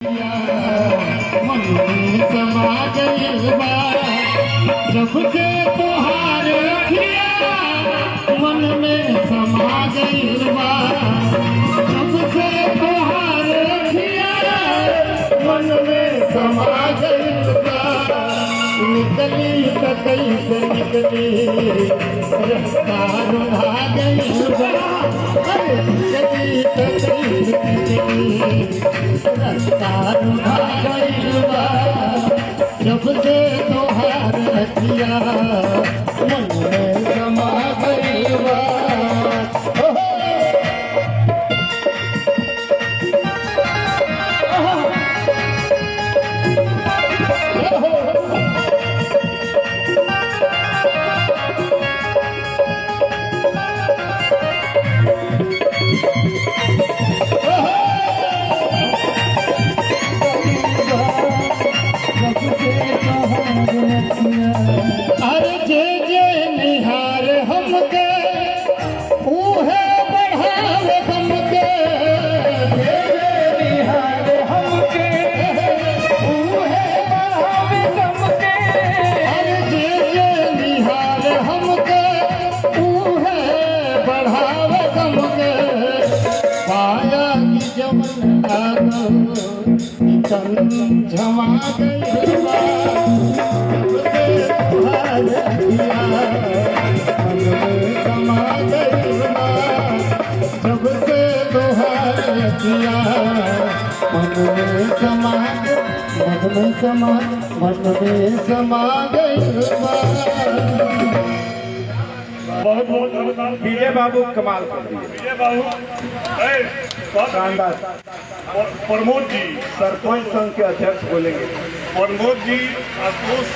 मन में समा गइल बा जब से तोहार अखिया मन में समा गइल बा जब से तोहार अखिया मन में समा गइल बा निकली त कैसे निकली रास्ता रुढ़ा गइल बा निकली त कैसे निकली रास्ता रुढ़ा गइल बा जब से तोहार अखिया मन में समा गइल बा अरे जे जे निहार हमके ऊहे बढ़ावे हमके जे जे निहार हमके ऊहे बढ़ावे हमके अरे जे जे निहार हमके ऊहे बढ़ावे हमके पाया की जमन तन झमा गइल बा जब से तोहार अखिया मन में समा गइल बा बहुत बहुत धन्यवाद विजय बाबू कमाल कर दिए। विजय बाबू शानदार। प्रमोद जी सरपंच संघ के अध्यक्ष बोलेंगे। प्रमोद जी आशुतोष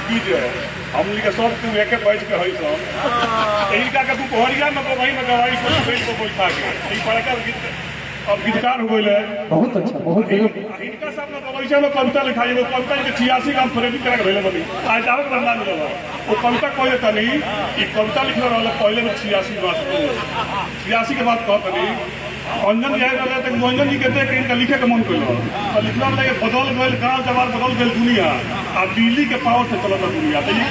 विजय हमने के सब तू एक बैठ के हई सब यही का तू पहरिया में वही में दवाई सब बैठ को बैठा के ई पड़का गीत अब गीतकार हो गए बहुत अच्छा बहुत इनका सब ना बगीचा में कविता लिखाई वो कविता के 86 का प्रेरित करा भेले बनी आज दावत बनना मिलल वो कविता कोई त नहीं ई कविता लिखले रहल पहले में 86 बात 86 के बाद कहत नहीं अंजन जाए रहले त अंजन जी कहते कि इनका लिखे के मन कइलो और लिखला लगे बदल गइल गांव जवार बदल गइल दुनिया आ दिल्ली के पावर से चलत दुनिया तो ये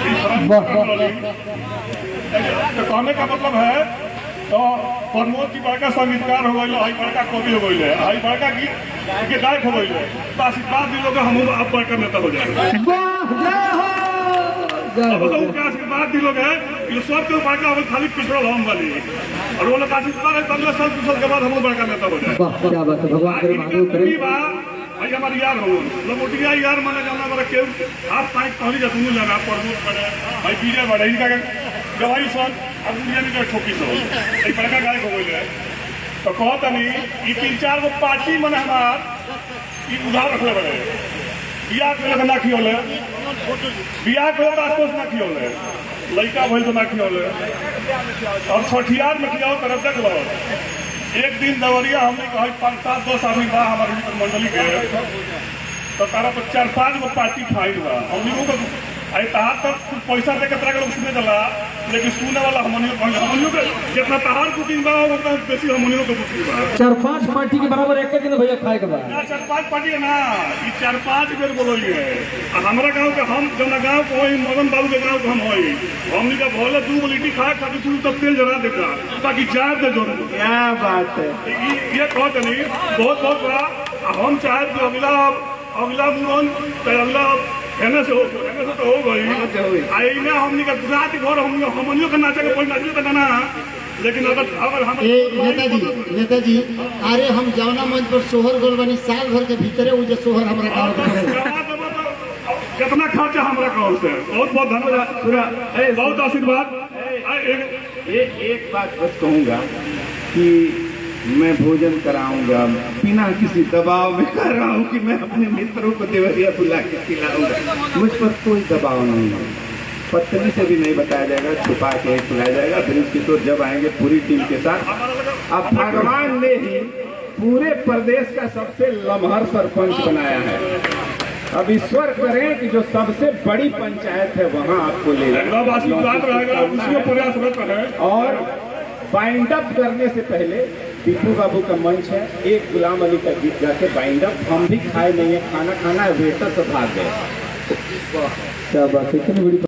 तो कहने का मतलब है तो प्रमोद की बड़का संगीतकार हो गई हई बड़का कवि हो गई हई बड़का गीत के गायक हो गई तो आशीर्वाद दी लोग हम अब बड़का नेता हो जाए आशीर्वाद दी लोग है ये सब के बड़का हो खाली पिछड़ल हम वाली और वो लोग आशीर्वाद है अगले साल दूसरे के बाद हम बड़का नेता हो जाए भाई हमारे यार हो लंगोटिया यार माने जाना मेरा केव हाथ पाइप पहली जा दोनों लगा प्रमोद पड़े भाई विजय बड़े इनका गवाही सन अब दुनिया में ठोकी सो एक बड़का गायक हो गई है तो कहता नहीं ये 3-4 गो पार्टी मने हमार ये उधार रखले बड़े बियाह के लोग ना खियोले बियाह के लोग आसपास ना खियोले लड़का भइल तो ना खियोले और छठियार में खियाओ तरफ तक लो एक दिन दवरिया हमने कहा 5-7 10 आदमी बा हमारे मित्र मंडली के तो तारा पर 4-5 गो पार्टी खाई बा हमने को आई तहार तक पैसा दे के तरह सुने चला लेकिन सुने वाला हमनियों के जितना तहार बुकिंग बा उतना बेसी हमनियों के बुकिंग बा 4-5 पार्टी के बराबर एक दिन भैया खाए के बाद 4-5 पार्टी है ना ये 4-5 बेर बोलिए हमारा गांव के हम जब गांव को होई मदन बाबू के गांव को हम होई हमनी का भोले 2 लिट्टी खा खाती तू तब तेल जला देता ताकि जार दे जोर क्या बात है। ये कहते नहीं बहुत बहुत बड़ा हम चाहे कि अगला मुरन अगला कहने से तो हो गई आई ना हमने का रात घर हमनियों का नाचे के कोई नाचे तो गाना लेकिन अगर हम नेताजी अरे हम जवना मंच पर सोहर गोल बनी साल भर के भीतर वो जो सोहर हमारा गाँव कितना खर्चा हमारा गाँव से बहुत बहुत धन्यवाद बहुत आशीर्वाद एक बात बस कहूँगा कि मैं भोजन कराऊंगा बिना किसी दबाव में कर रहा हूँ कि मैं अपने मित्रों को देवरिया बुला के खिलाऊंगा मुझ पर कोई दबाव नहीं है पत्नी से भी नहीं बताया जाएगा छुपा के खिलाया जाएगा ब्रिज किशोर जब आएंगे पूरी टीम के साथ। अब भगवान ने ही पूरे प्रदेश का सबसे लम्हर सरपंच बनाया है अब ईश्वर करें कि जो सबसे बड़ी पंचायत है वहाँ आपको ले जाए और बाइंड अप करने से पहले पीपू बाबू का मंच है, एक गुलाम अली का गीत गा के बाइंड अप। हम भी खाए नहीं है, खाना खाना है, वेटर से भाग गए। क्या बात है, इतनी बड़ी